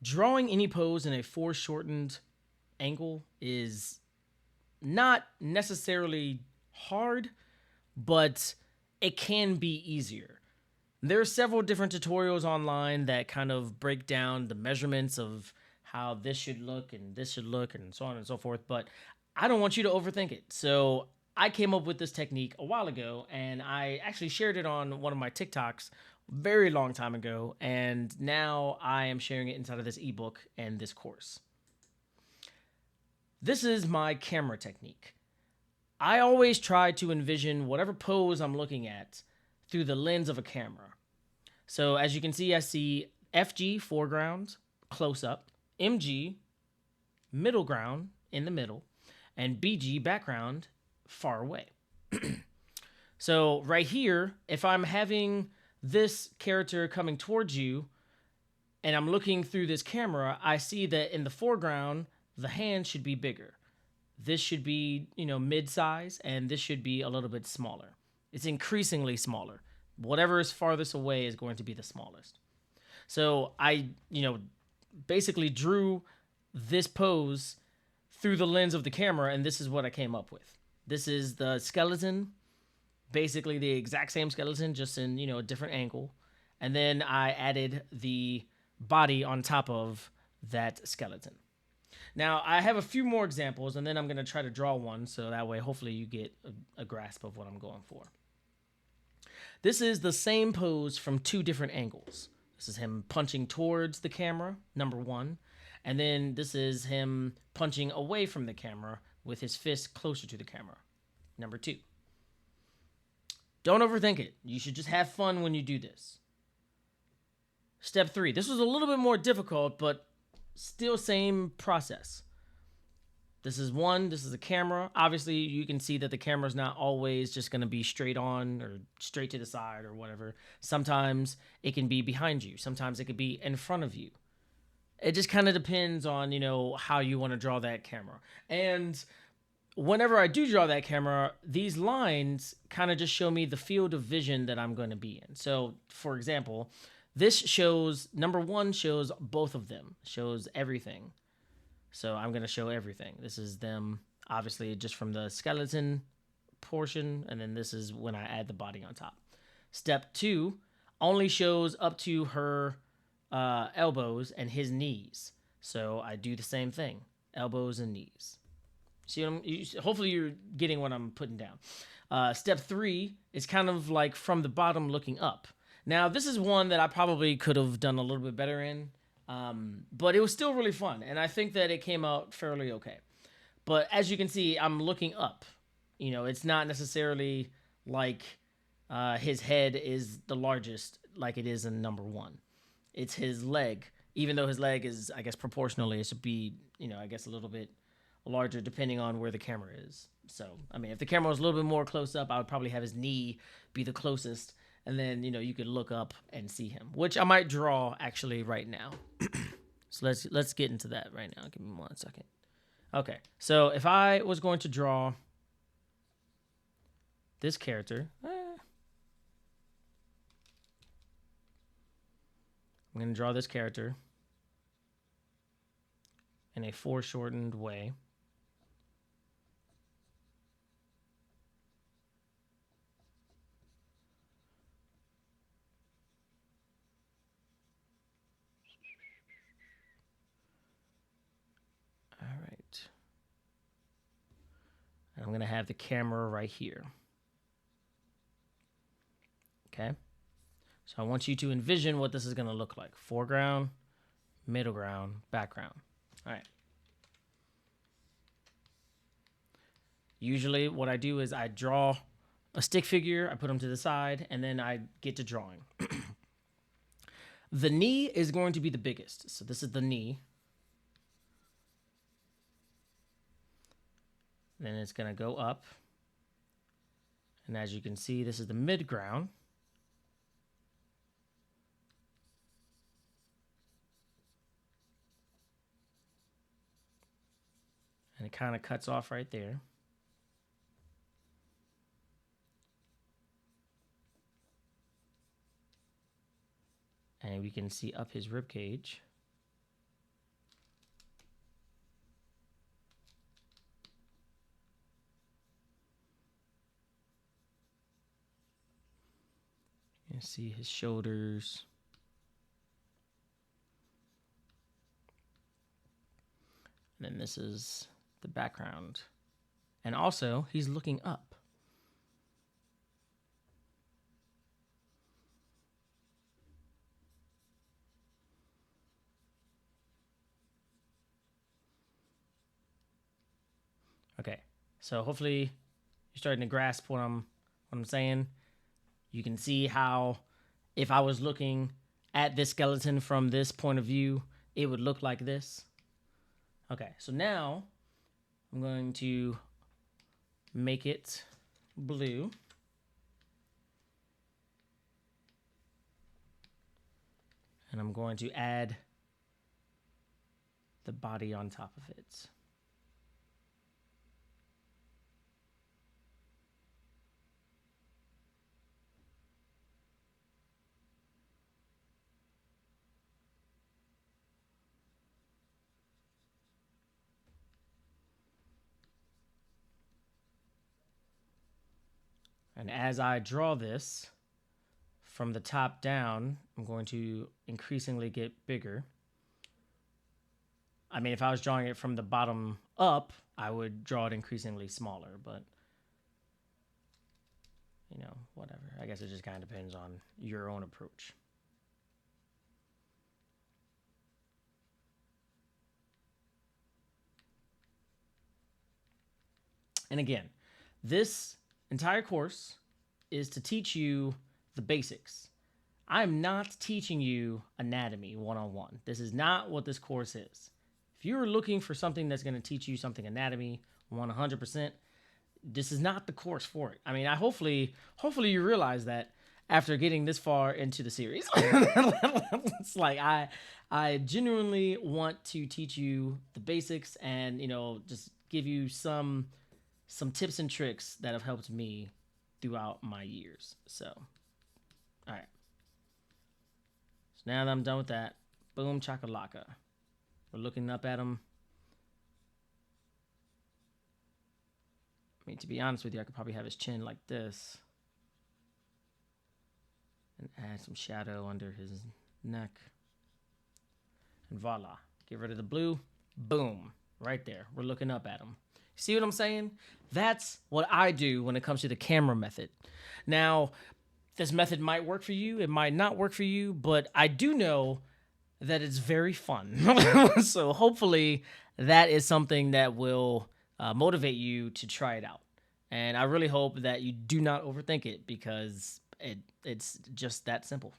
Drawing any pose in a foreshortened angle is not necessarily hard, but it can be easier. There are several different tutorials online that kind of break down the measurements of how this should look and this should look and so on and so forth, but I don't want you to overthink it. So I came up with this technique a while ago and I actually shared it on one of my TikToks very long time ago, and now I am sharing it inside of this ebook and this course. This is my camera technique. I always try to envision whatever pose I'm looking at through the lens of a camera. So as you can see, I see FG, foreground, close up, MG, middle ground, in the middle, and BG, background, far away. So right here, if I'm having this character coming towards you and I'm looking through this camera, I see that in the foreground, the hand should be bigger. This should be, mid-size, and this should be a little bit smaller. It's increasingly smaller. Whatever is farthest away is going to be the smallest. So I, basically drew this pose through the lens of the camera, and this is what I came up with. This is the skeleton, basically the exact same skeleton, just in, a different angle. And then I added the body on top of that skeleton. Now, I have a few more examples, and then I'm going to try to draw one, so that way, hopefully, you get a grasp of what I'm going for. This is the same pose from two different angles. This is him punching towards the camera, number one, and then this is him punching away from the camera with his fist closer to the camera, number two. Don't overthink it. You should just have fun when you do this. Step 3. This was a little bit more difficult, but still same process. This is one. This is a camera. Obviously, you can see that the camera is not always just going to be straight on or straight to the side or whatever. Sometimes it can be behind you. Sometimes it could be in front of you. It just kind of depends on, how you want to draw that camera. And whenever I do draw that camera, these lines kind of just show me the field of vision that I'm going to be in. So, for example, this shows, number one shows both of them, shows everything. So I'm going to show everything. This is them, obviously, just from the skeleton portion, and then this is when I add the body on top. Step 2 only shows up to her elbows and his knees. So I do the same thing, elbows and knees. Hopefully you're getting what I'm putting down. Step 3 is kind of like from the bottom looking up. Now, this is one that I probably could have done a little bit better in, but it was still really fun, and I think that it came out fairly okay. But as you can see, I'm looking up. It's not necessarily like his head is the largest like it is in number 1. It's his leg, even though his leg is, I guess, proportionally, it should be, I guess a little bit larger depending on where the camera is. So, if the camera was a little bit more close up, I would probably have his knee be the closest. And then, you could look up and see him, which I might draw actually right now. So let's get into that right now. Give me 1 second. Okay, so if I was going to draw this character, I'm going to draw this character in a foreshortened way. I'm going to have the camera right here. Okay? So I want you to envision what this is going to look like. Foreground, middle ground, background. All right. Usually what I do is I draw a stick figure, I put them to the side, and then I get to drawing. The knee is going to be the biggest. So this is the knee. Then it's going to go up. And as you can see, this is the mid ground. And it kind of cuts off right there. And we can see up his rib cage. You see his shoulders. And then this is the background. And also, he's looking up. Okay, so hopefully you're starting to grasp what I'm saying. You can see how if I was looking at this skeleton from this point of view, it would look like this. Okay, so now I'm going to make it blue. And I'm going to add the body on top of it. And as I draw this from the top down, I'm going to increasingly get bigger. I mean, if I was drawing it from the bottom up, I would draw it increasingly smaller, but you know, whatever. I guess it just kind of depends on your own approach. And again, this entire course is to teach you the basics. I'm not teaching you anatomy one-on-one. This is not what this course is. If you're looking for something that's going to teach you something anatomy 100%, this is not the course for it. I mean, hopefully you realize that after getting this far into the series. It's like I genuinely want to teach you the basics and, you know, just give you some tips and tricks that have helped me throughout my years. So, all right. So now that I'm done with that, boom chakalaka. We're looking up at him. I mean, to be honest with you, I could probably have his chin like this and add some shadow under his neck. And voila. Get rid of the blue. Boom. Right there. We're looking up at him. See what I'm saying? That's what I do when it comes to the camera method. Now, this method might work for you. It might not work for you. But I do know that it's very fun. So hopefully that is something that will motivate you to try it out. And I really hope that you do not overthink it because it's just that simple.